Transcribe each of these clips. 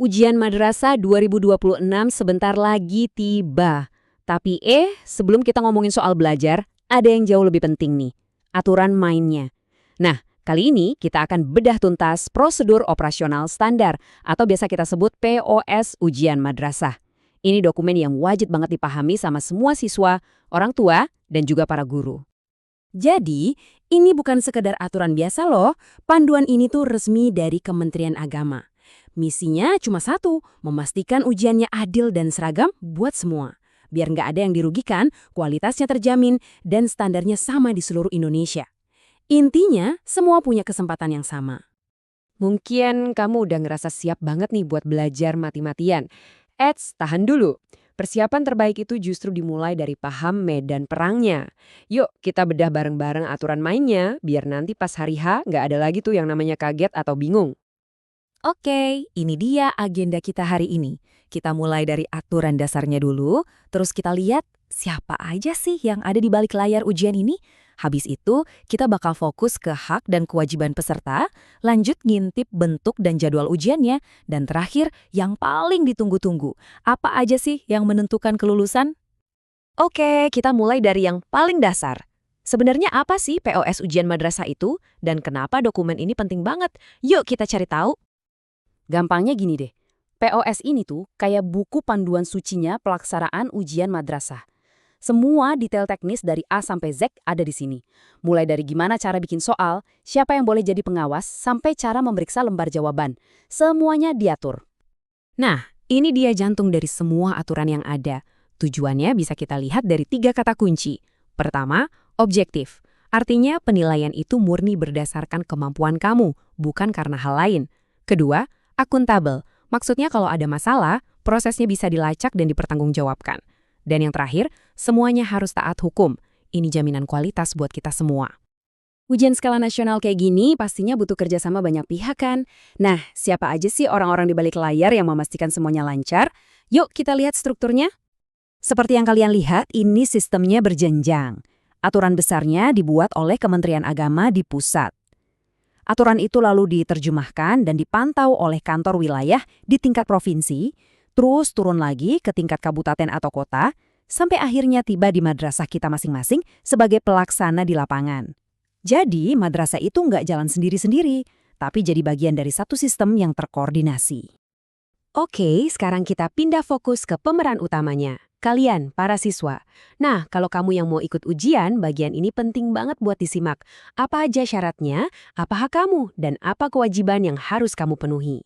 Ujian madrasah 2026 sebentar lagi tiba. Tapi sebelum kita ngomongin soal belajar, ada yang jauh lebih penting nih, aturan mainnya. Nah, kali ini kita akan bedah tuntas prosedur operasional standar atau biasa kita sebut POS ujian madrasah. Ini dokumen yang wajib banget dipahami sama semua siswa, orang tua, dan juga para guru. Jadi, ini bukan sekedar aturan biasa loh, panduan ini tuh resmi dari Kementerian Agama. Misinya cuma satu, memastikan ujiannya adil dan seragam buat semua. Biar nggak ada yang dirugikan, kualitasnya terjamin, dan standarnya sama di seluruh Indonesia. Intinya, semua punya kesempatan yang sama. Mungkin kamu udah ngerasa siap banget nih buat belajar mati-matian. Tahan dulu. Persiapan terbaik itu justru dimulai dari paham medan perangnya. Yuk, kita bedah bareng-bareng aturan mainnya, biar nanti pas hari H nggak ada lagi tuh yang namanya kaget atau bingung. Oke, ini dia agenda kita hari ini. Kita mulai dari aturan dasarnya dulu, terus kita lihat siapa aja sih yang ada di balik layar ujian ini. Habis itu, kita bakal fokus ke hak dan kewajiban peserta, lanjut ngintip bentuk dan jadwal ujiannya, dan terakhir, yang paling ditunggu-tunggu. Apa aja sih yang menentukan kelulusan? Oke, kita mulai dari yang paling dasar. Sebenarnya apa sih POS ujian madrasah itu, dan kenapa dokumen ini penting banget? Yuk kita cari tahu. Gampangnya gini deh, POS ini tuh kayak buku panduan sucinya pelaksanaan ujian madrasah. Semua detail teknis dari A sampai Z ada di sini. Mulai dari gimana cara bikin soal, siapa yang boleh jadi pengawas, sampai cara memeriksa lembar jawaban. Semuanya diatur. Nah, ini dia jantung dari semua aturan yang ada. Tujuannya bisa kita lihat dari 3 kata kunci. Pertama, objektif. Artinya penilaian itu murni berdasarkan kemampuan kamu, bukan karena hal lain. Kedua, akuntabel. Maksudnya kalau ada masalah, prosesnya bisa dilacak dan dipertanggungjawabkan. Dan yang terakhir, semuanya harus taat hukum. Ini jaminan kualitas buat kita semua. Ujian skala nasional kayak gini pastinya butuh kerjasama banyak pihak kan? Nah, siapa aja sih orang-orang di balik layar yang memastikan semuanya lancar? Yuk kita lihat strukturnya. Seperti yang kalian lihat, ini sistemnya berjenjang. Aturan besarnya dibuat oleh Kementerian Agama di pusat. Aturan itu lalu diterjemahkan dan dipantau oleh kantor wilayah di tingkat provinsi, terus turun lagi ke tingkat kabupaten atau kota, sampai akhirnya tiba di madrasah kita masing-masing sebagai pelaksana di lapangan. Jadi, madrasah itu nggak jalan sendiri-sendiri, tapi jadi bagian dari satu sistem yang terkoordinasi. Oke, sekarang kita pindah fokus ke pemeran utamanya. Kalian, para siswa. Nah, kalau kamu yang mau ikut ujian, bagian ini penting banget buat disimak. Apa aja syaratnya, apa hak kamu, dan apa kewajiban yang harus kamu penuhi.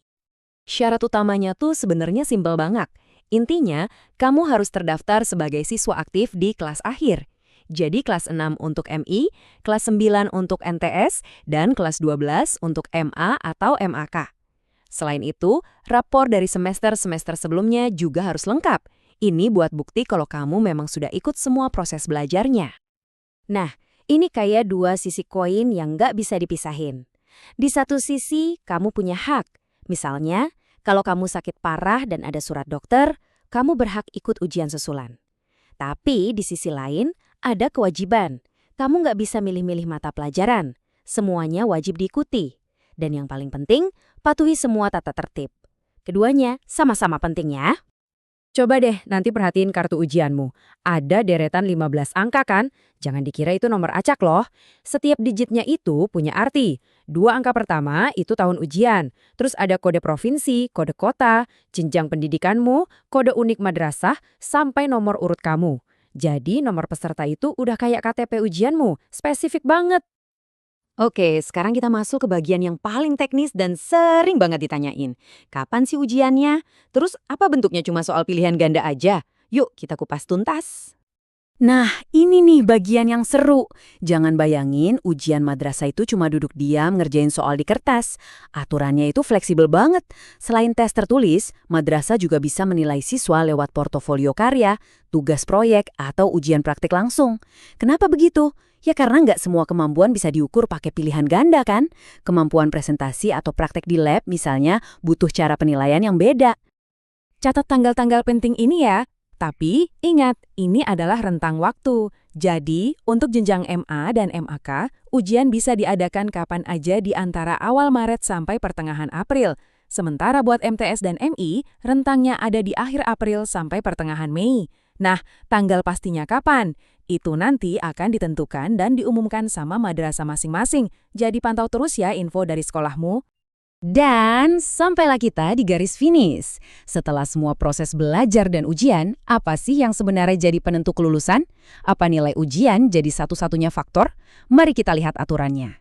Syarat utamanya tuh sebenarnya simpel banget. Intinya, kamu harus terdaftar sebagai siswa aktif di kelas akhir. Jadi kelas 6 untuk MI, kelas 9 untuk NTS, dan kelas 12 untuk MA atau MAK. Selain itu, rapor dari semester-semester sebelumnya juga harus lengkap. Ini buat bukti kalau kamu memang sudah ikut semua proses belajarnya. Nah, ini kayak dua sisi koin yang nggak bisa dipisahin. Di satu sisi, kamu punya hak. Misalnya, kalau kamu sakit parah dan ada surat dokter, kamu berhak ikut ujian susulan. Tapi di sisi lain, ada kewajiban. Kamu nggak bisa milih-milih mata pelajaran. Semuanya wajib diikuti. Dan yang paling penting, patuhi semua tata tertib. Keduanya sama-sama penting ya. Coba deh nanti perhatiin kartu ujianmu. Ada deretan 15 angka kan? Jangan dikira itu nomor acak loh. Setiap digitnya itu punya arti. 2 angka pertama itu tahun ujian. Terus ada kode provinsi, kode kota, jenjang pendidikanmu, kode unik madrasah, sampai nomor urut kamu. Jadi nomor peserta itu udah kayak KTP ujianmu. Spesifik banget. Oke, sekarang kita masuk ke bagian yang paling teknis dan sering banget ditanyain. Kapan sih ujiannya? Terus apa bentuknya cuma soal pilihan ganda aja? Yuk kita kupas tuntas. Nah, ini nih bagian yang seru. Jangan bayangin ujian madrasah itu cuma duduk diam ngerjain soal di kertas. Aturannya itu fleksibel banget. Selain tes tertulis, madrasah juga bisa menilai siswa lewat portofolio karya, tugas proyek, atau ujian praktik langsung. Kenapa begitu? Ya karena nggak semua kemampuan bisa diukur pakai pilihan ganda kan? Kemampuan presentasi atau praktek di lab misalnya butuh cara penilaian yang beda. Catat tanggal-tanggal penting ini ya. Tapi, ingat, ini adalah rentang waktu. Jadi, untuk jenjang MA dan MAK, ujian bisa diadakan kapan aja di antara awal Maret sampai pertengahan April. Sementara buat MTS dan MI, rentangnya ada di akhir April sampai pertengahan Mei. Nah, tanggal pastinya kapan? Itu nanti akan ditentukan dan diumumkan sama madrasah masing-masing. Jadi pantau terus ya info dari sekolahmu. Dan sampailah kita di garis finish. Setelah semua proses belajar dan ujian, apa sih yang sebenarnya jadi penentu kelulusan? Apa nilai ujian jadi satu-satunya faktor? Mari kita lihat aturannya.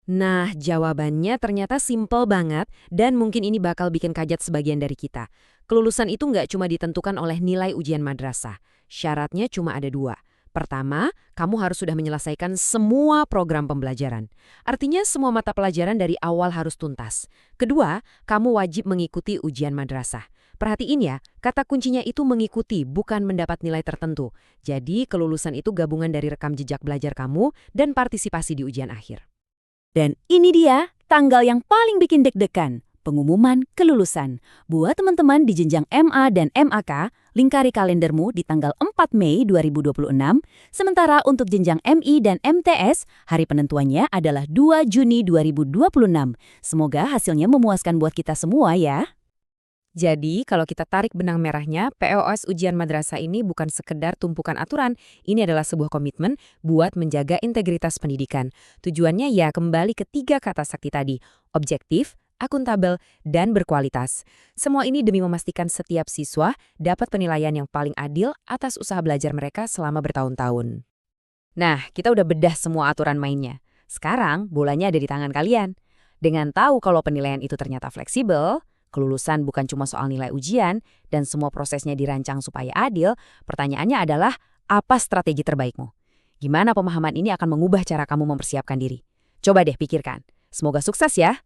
Nah, jawabannya ternyata simpel banget dan mungkin ini bakal bikin kaget sebagian dari kita. Kelulusan itu nggak cuma ditentukan oleh nilai ujian madrasah. Syaratnya cuma ada 2. Pertama, kamu harus sudah menyelesaikan semua program pembelajaran. Artinya semua mata pelajaran dari awal harus tuntas. Kedua, kamu wajib mengikuti ujian madrasah. Perhatiin ya, kata kuncinya itu mengikuti, bukan mendapat nilai tertentu. Jadi, kelulusan itu gabungan dari rekam jejak belajar kamu dan partisipasi di ujian akhir. Dan ini dia tanggal yang paling bikin deg-degan, pengumuman kelulusan. Buat teman-teman di jenjang MA dan MAK, lingkari kalendermu di tanggal 4 Mei 2026. Sementara untuk jenjang MI dan MTS, hari penentuannya adalah 2 Juni 2026. Semoga hasilnya memuaskan buat kita semua ya. Jadi, kalau kita tarik benang merahnya, POS ujian madrasah ini bukan sekedar tumpukan aturan, ini adalah sebuah komitmen buat menjaga integritas pendidikan. Tujuannya ya kembali ke 3 kata sakti tadi, objektif, akuntabel, dan berkualitas. Semua ini demi memastikan setiap siswa dapat penilaian yang paling adil atas usaha belajar mereka selama bertahun-tahun. Nah, kita udah bedah semua aturan mainnya. Sekarang, bolanya ada di tangan kalian. Dengan tahu kalau penilaian itu ternyata fleksibel, kelulusan bukan cuma soal nilai ujian, dan semua prosesnya dirancang supaya adil, pertanyaannya adalah, apa strategi terbaikmu? Gimana pemahaman ini akan mengubah cara kamu mempersiapkan diri? Coba deh pikirkan. Semoga sukses ya!